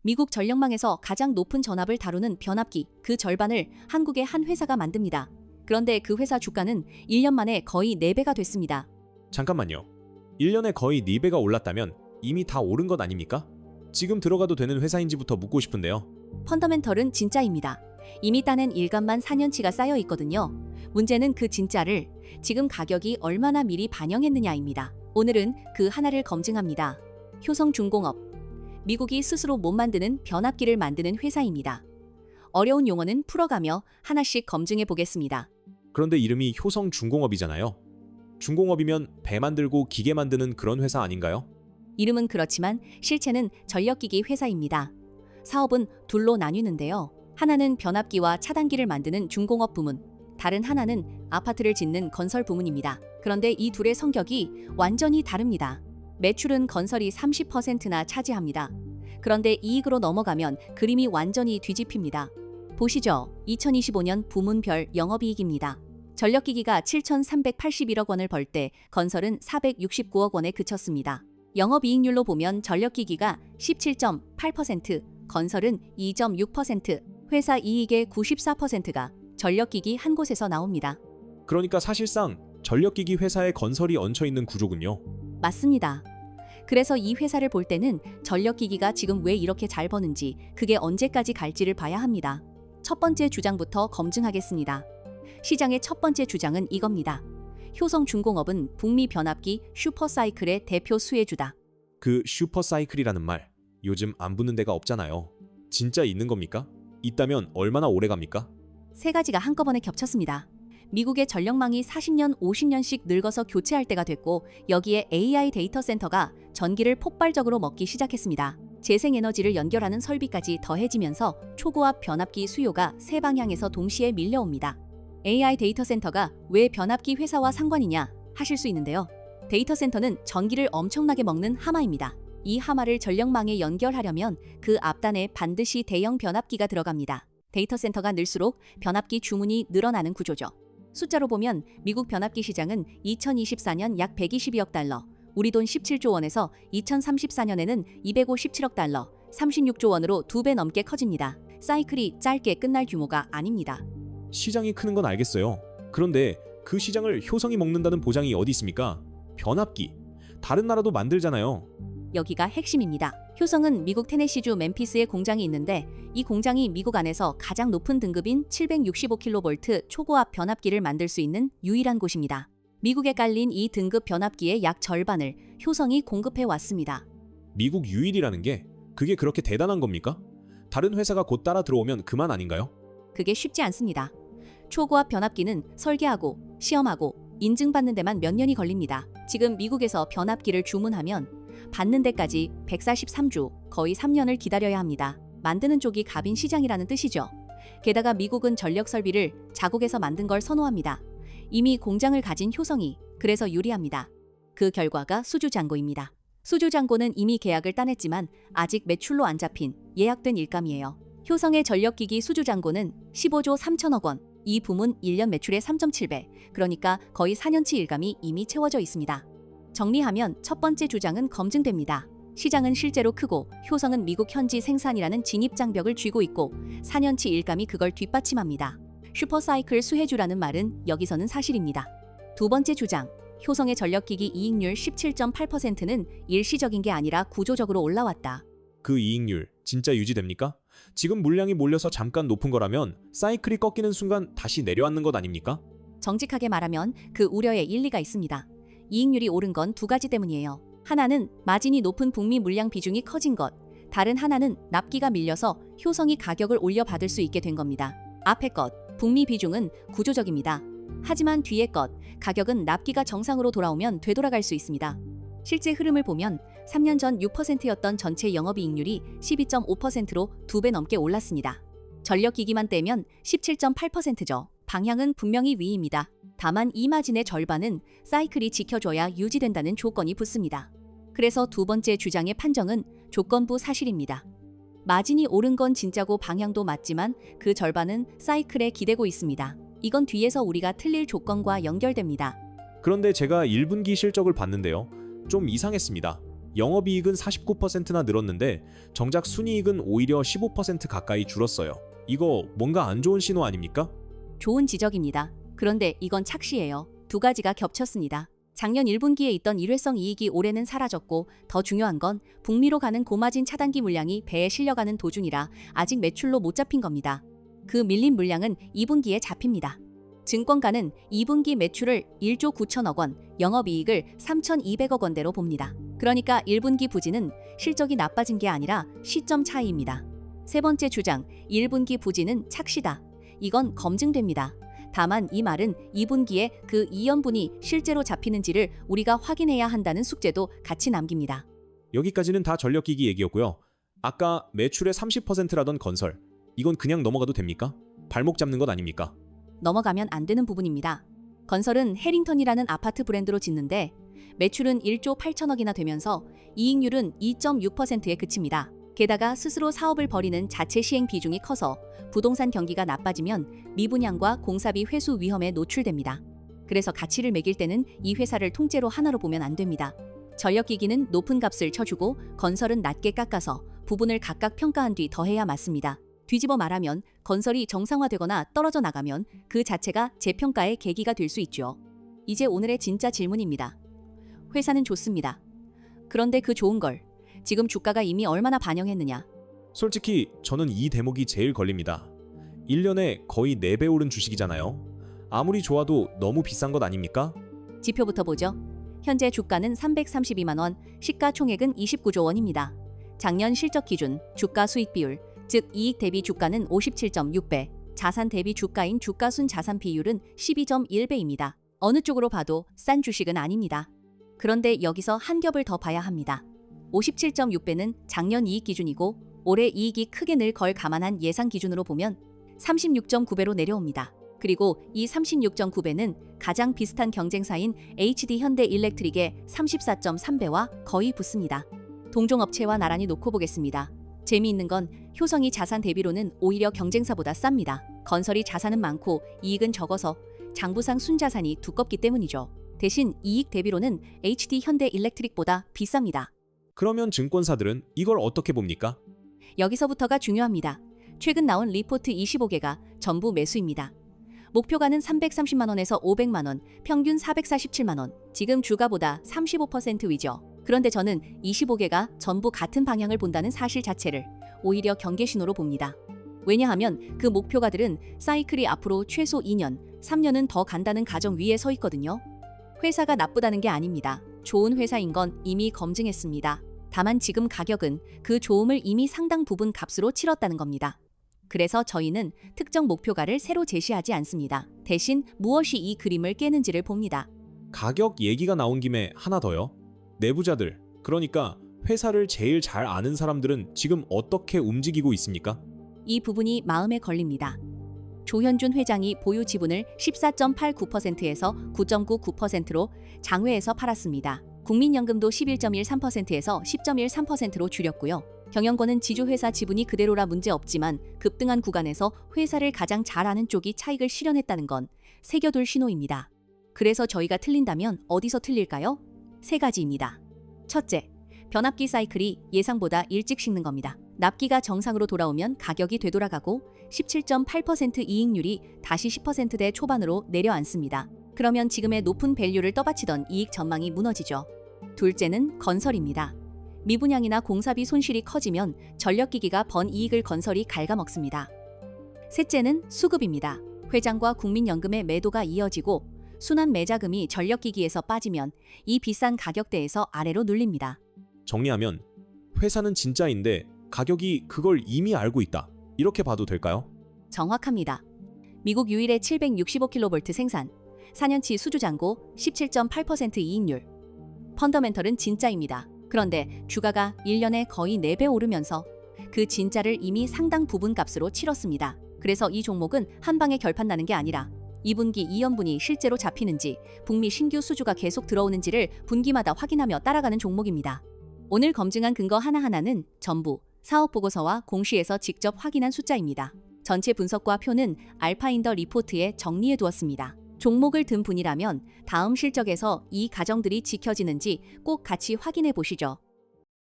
미국 전력망에서 가장 높은 전압을 다루는 변압기 그 절반을 한국의 한 회사가 만듭니다. 그런데 그 회사 주가는 1년 만에 거의 4배가 됐습니다. 잠깐만요. 1년에 거의 4배가 올랐다면 이미 다 오른 것 아닙니까? 지금 들어가도 되는 회사인지부터 묻고 싶은데요. 펀더멘털은 진짜입니다. 이미 따낸 일감만 4년치가 쌓여 있거든요. 문제는 그 진짜를 지금 가격이 얼마나 미리 반영했느냐입니다. 오늘은 그 하나를 검증합니다. 효성중공업. 미국이 스스로 못 만드는 변압기를 만드는 회사입니다. 어려운 용어는 풀어가며 하나씩 검증해 보겠습니다. 그런데 이름이 효성중공업이잖아요. 중공업이면 배 만들고 기계 만드는 그런 회사 아닌가요? 이름은 그렇지만 실체는 전력기기 회사입니다. 사업은 둘로 나뉘는데요. 하나는 변압기와 차단기를 만드는 중공업 부문, 다른 하나는 아파트를 짓는 건설 부문입니다. 그런데 이 둘의 성격이 완전히 다릅니다. 매출은 건설이 30%나 차지합니다. 그런데 이익으로 넘어가면 그림이 완전히 뒤집힙니다. 보시죠. 2025년 부문별 영업이익입니다. 전력기기가 7,381억 원을 벌 때 건설은 469억 원에 그쳤습니다. 영업이익률로 보면 전력기기가 17.8%, 건설은 2.6%, 회사 이익의 94%가 전력기기 한 곳에서 나옵니다. 그러니까 사실상 전력기기 회사에 건설이 얹혀있는 구조군요. 맞습니다. 그래서 이 회사를 볼 때는 전력기기가 지금 왜 이렇게 잘 버는지, 그게 언제까지 갈지를 봐야 합니다. 첫 번째 주장부터 검증하겠습니다. 시장의 첫 번째 주장은 이겁니다. 효성중공업은 북미 변압기 슈퍼사이클의 대표 수혜주다. 그 슈퍼사이클이라는 말, 요즘 안 붙는 데가 없잖아요. 진짜 있는 겁니까? 있다면 얼마나 오래 갑니까? 세 가지가 한꺼번에 겹쳤습니다. 미국의 전력망이 40년, 50년씩 늙어서 교체할 때가 됐고, 여기에 AI 데이터 센터가 전기를 폭발적으로 먹기 시작했습니다. 재생에너지를 연결하는 설비까지 더해지면서 초고압 변압기 수요가 세 방향에서 동시에 밀려옵니다. AI 데이터 센터가 왜 변압기 회사와 상관이냐 하실 수 있는데요. 데이터 센터는 전기를 엄청나게 먹는 하마입니다. 이 하마를 전력망에 연결하려면 그 앞단에 반드시 대형 변압기가 들어갑니다. 데이터 센터가 늘수록 변압기 주문이 늘어나는 구조죠. 숫자로 보면 미국 변압기 시장은 2024년 약 122억 달러, 우리 돈 17조 원에서 2034년에는 257억 달러, 36조 원으로 2배 넘게 커집니다. 사이클이 짧게 끝날 규모가 아닙니다. 시장이 크는 건 알겠어요. 그런데 그 시장을 효성이 먹는다는 보장이 어디 있습니까? 변압기. 다른 나라도 만들잖아요. 여기가 핵심입니다. 효성은 미국 테네시주 멤피스에 공장이 있는데 이 공장이 미국 안에서 가장 높은 등급인 765kV 초고압 변압기를 만들 수 있는 유일한 곳입니다. 미국에 깔린 이 등급 변압기의 약 절반을 효성이 공급해 왔습니다. 미국 유일이라는 게 그게 그렇게 대단한 겁니까? 다른 회사가 곧 따라 들어오면 그만 아닌가요? 그게 쉽지 않습니다. 초고압 변압기는 설계하고 시험하고 인증받는 데만 몇 년이 걸립니다. 지금 미국에서 변압기를 주문하면 받는 데까지 143주, 거의 3년을 기다려야 합니다. 만드는 쪽이 갑인 시장이라는 뜻이죠. 게다가 미국은 전력 설비를 자국에서 만든 걸 선호합니다. 이미 공장을 가진 효성이 그래서 유리합니다. 그 결과가 수주잔고입니다. 수주잔고는 이미 계약을 따냈지만 아직 매출로 안 잡힌 예약된 일감이에요. 효성의 전력기기 수주잔고는 15조 3천억 원, 이 부문 1년 매출의 3.7배, 그러니까 거의 4년치 일감이 이미 채워져 있습니다. 정리하면 첫 번째 주장은 검증됩니다. 시장은 실제로 크고 효성은 미국 현지 생산이라는 진입장벽을 쥐고 있고 4년치 일감이 그걸 뒷받침합니다. 슈퍼사이클 수혜주라는 말은 여기서는 사실입니다. 두 번째 주장, 효성의 전력기기 이익률 17.8%는 일시적인 게 아니라 구조적으로 올라왔다. 그 이익률 진짜 유지됩니까? 지금 물량이 몰려서 잠깐 높은 거라면 사이클이 꺾이는 순간 다시 내려앉는 것 아닙니까? 정직하게 말하면 그 우려에 일리가 있습니다. 이익률이 오른 건 두 가지 때문이에요. 하나는 마진이 높은 북미 물량 비중이 커진 것, 다른 하나는 납기가 밀려서 효성이 가격을 올려받을 수 있게 된 겁니다. 앞의 것, 북미 비중은 구조적입니다. 하지만 뒤의 것, 가격은 납기가 정상으로 돌아오면 되돌아갈 수 있습니다. 실제 흐름을 보면 3년 전 6%였던 전체 영업이익률이 12.5%로 2배 넘게 올랐습니다. 전력기기만 떼면 17.8%죠. 방향은 분명히 위입니다. 다만 이 마진의 절반은 사이클이 지켜줘야 유지된다는 조건이 붙습니다. 그래서 두 번째 주장의 판정은 조건부 사실입니다. 마진이 오른 건 진짜고 방향도 맞지만 그 절반은 사이클에 기대고 있습니다. 이건 뒤에서 우리가 틀릴 조건과 연결됩니다. 그런데 제가 1분기 실적을 봤는데요. 좀 이상했습니다. 영업이익은 49%나 늘었는데 정작 순이익은 오히려 15% 가까이 줄었어요. 이거 뭔가 안 좋은 신호 아닙니까? 좋은 지적입니다. 그런데 이건 착시예요. 두 가지가 겹쳤습니다. 작년 1분기에 있던 일회성 이익이 올해는 사라졌고 더 중요한 건 북미로 가는 고마진 차단기 물량이 배에 실려가는 도중이라 아직 매출로 못 잡힌 겁니다. 그 밀린 물량은 2분기에 잡힙니다. 증권가는 2분기 매출을 1조 9천억 원, 영업이익을 3,200억 원대로 봅니다. 그러니까 1분기 부진은 실적이 나빠진 게 아니라 시점 차이입니다. 세 번째 주장, 1분기 부진은 착시다. 이건 검증됩니다. 다만 이 말은 2분기에 그 이연분이 실제로 잡히는지를 우리가 확인해야 한다는 숙제도 같이 남깁니다. 여기까지는 다 전력기기 얘기였고요. 아까 매출의 30%라던 건설, 이건 그냥 넘어가도 됩니까? 발목 잡는 것 아닙니까? 넘어가면 안 되는 부분입니다. 건설은 해링턴이라는 아파트 브랜드로 짓는데 매출은 1조 8천억이나 되면서 이익률은 2.6%에 그칩니다. 게다가 스스로 사업을 벌이는 자체 시행 비중이 커서 부동산 경기가 나빠지면 미분양과 공사비 회수 위험에 노출됩니다. 그래서 가치를 매길 때는 이 회사를 통째로 하나로 보면 안 됩니다. 전력기기는 높은 값을 쳐주고 건설은 낮게 깎아서 부분을 각각 평가한 뒤 더해야 맞습니다. 뒤집어 말하면 건설이 정상화되거나 떨어져 나가면 그 자체가 재평가의 계기가 될 수 있죠. 이제 오늘의 진짜 질문입니다. 회사는 좋습니다. 그런데 그 좋은 걸 지금 주가가 이미 얼마나 반영했느냐? 솔직히 저는 이 대목이 제일 걸립니다. 1년에 거의 4배 오른 주식이잖아요. 아무리 좋아도 너무 비싼 것 아닙니까? 지표부터 보죠. 현재 주가는 332만 원, 시가총액은 29조 원입니다. 작년 실적 기준 주가 수익 비율, 즉 이익 대비 주가는 57.6배, 자산 대비 주가인 주가순 자산 비율은 12.1배입니다. 어느 쪽으로 봐도 싼 주식은 아닙니다. 그런데 여기서 한 겹을 더 봐야 합니다. 57.6배는 작년 이익 기준이고 올해 이익이 크게 늘 걸 감안한 예상 기준으로 보면 36.9배로 내려옵니다. 그리고 이 36.9배는 가장 비슷한 경쟁사인 HD 현대 일렉트릭의 34.3배와 거의 붙습니다. 동종업체와 나란히 놓고 보겠습니다. 재미있는 건 효성이 자산 대비로는 오히려 경쟁사보다 쌉니다. 건설이 자산은 많고 이익은 적어서 장부상 순자산이 두껍기 때문이죠. 대신 이익 대비로는 HD 현대 일렉트릭보다 비쌉니다. 그러면 증권사들은 이걸 어떻게 봅니까? 여기서부터가 중요합니다. 최근 나온 리포트 25개가 전부 매수입니다. 목표가는 330만 원에서 500만 원, 평균 447만 원. 지금 주가보다 35% 위죠. 그런데 저는 25개가 전부 같은 방향을 본다는 사실 자체를 오히려 경계 신호로 봅니다. 왜냐하면 그 목표가들은 사이클이 앞으로 최소 2년, 3년은 더 간다는 가정 위에 서 있거든요. 회사가 나쁘다는 게 아닙니다. 좋은 회사인 건 이미 검증했습니다. 다만 지금 가격은 그 좋음을 이미 상당 부분 값으로 치렀다는 겁니다. 그래서 저희는 특정 목표가를 새로 제시하지 않습니다. 대신 무엇이 이 그림을 깨는지를 봅니다. 가격 얘기가 나온 김에 하나 더요. 내부자들, 그러니까 회사를 제일 잘 아는 사람들은 지금 어떻게 움직이고 있습니까? 이 부분이 마음에 걸립니다. 조현준 회장이 보유 지분을 14.89%에서 9.99%로 장외에서 팔았습니다. 국민연금도 11.13%에서 10.13%로 줄였고요. 경영권은 지주회사 지분이 그대로라 문제없지만 급등한 구간에서 회사를 가장 잘 아는 쪽이 차익을 실현했다는 건 새겨둘 신호입니다. 그래서 저희가 틀린다면 어디서 틀릴까요? 세 가지입니다. 첫째, 변압기 사이클이 예상보다 일찍 식는 겁니다. 납기가 정상으로 돌아오면 가격이 되돌아가고 17.8% 이익률이 다시 10%대 초반으로 내려앉습니다. 그러면 지금의 높은 밸류를 떠받치던 이익 전망이 무너지죠. 둘째는 건설입니다. 미분양이나 공사비 손실이 커지면 전력기기가 번 이익을 건설이 갉아먹습니다. 셋째는 수급입니다. 회장과 국민연금의 매도가 이어지고 순환 매자금이 전력기기에서 빠지면 이 비싼 가격대에서 아래로 눌립니다. 정리하면 회사는 진짜인데 가격이 그걸 이미 알고 있다. 이렇게 봐도 될까요? 정확합니다. 미국 유일의 765kV 생산, 4년치 수주잔고 17.8% 이익률. 펀더멘털은 진짜입니다. 그런데 주가가 1년에 거의 4배 오르면서 그 진짜를 이미 상당 부분 값으로 치렀습니다. 그래서 이 종목은 한 방에 결판 나는 게 아니라 2분기 이연분이 실제로 잡히는지 북미 신규 수주가 계속 들어오는지를 분기마다 확인하며 따라가는 종목입니다. 오늘 검증한 근거 하나하나는 전부 사업보고서와 공시에서 직접 확인한 숫자입니다. 전체 분석과 표는 알파인더 리포트에 정리해 두었습니다. 종목을 든 분이라면 다음 실적에서 이 가정들이 지켜지는지 꼭 같이 확인해 보시죠.